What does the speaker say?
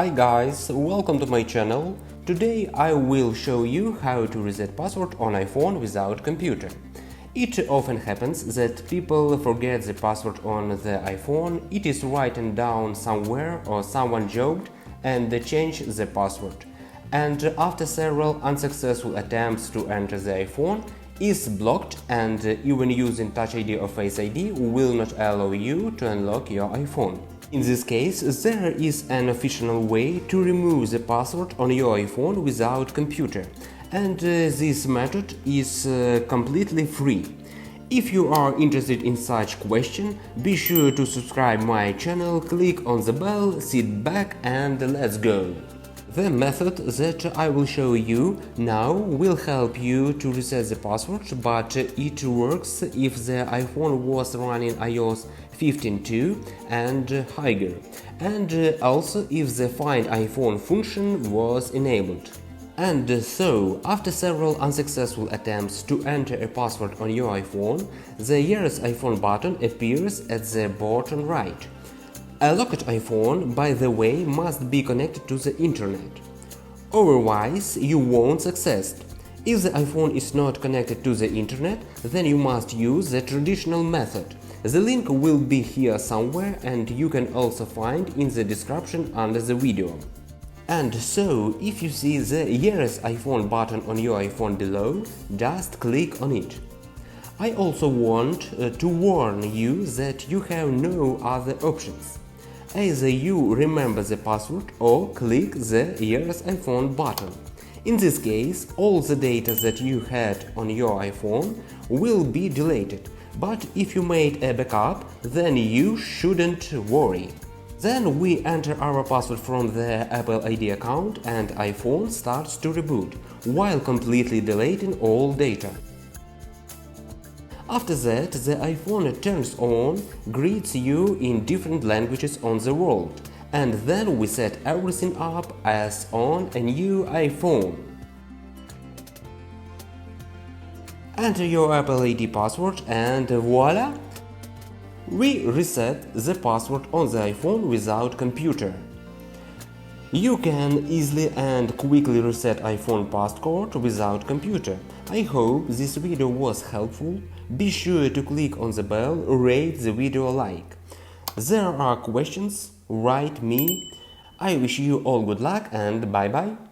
Hi guys, welcome to my channel. Today I will show you how to reset password on iPhone without computer. It often happens that people forget the password on the iPhone, it is written down somewhere or someone joked and they change the password. And after several unsuccessful attempts to enter the iPhone, is blocked and even using Touch ID or Face ID will not allow you to unlock your iPhone. In this case, there is an official way to remove the password on your iPhone without computer, and this method is completely free. If you are interested in such question, be sure to subscribe my channel, click on the bell, sit back and let's go! The method that I will show you now will help you to reset the password, but it works if the iPhone was running iOS 15.2 and higher, and also if the Find iPhone function was enabled. And so, after several unsuccessful attempts to enter a password on your iPhone, the Here's iPhone button appears at the bottom right. A locked iPhone, by the way, must be connected to the internet. Otherwise, you won't succeed. If the iPhone is not connected to the internet, then you must use the traditional method. The link will be here somewhere and you can also find in the description under the video. And so, if you see the Here's iPhone button on your iPhone below, just click on it. I also want to warn you that you have no other options. Either you remember the password or click the Here's iPhone button. In this case, all the data that you had on your iPhone will be deleted, but if you made a backup, then you shouldn't worry. Then we enter our password from the Apple ID account and iPhone starts to reboot, while completely deleting all data. After that, the iPhone turns on, greets you in different languages on the world, and then we set everything up as on a new iPhone. Enter your Apple ID password and voila! We reset the password on the iPhone without computer. You can easily and quickly reset iPhone passcode without computer. I hope this video was helpful. Be sure to click on the bell, rate the video a like. There are questions? Write me. I wish you all good luck and bye bye.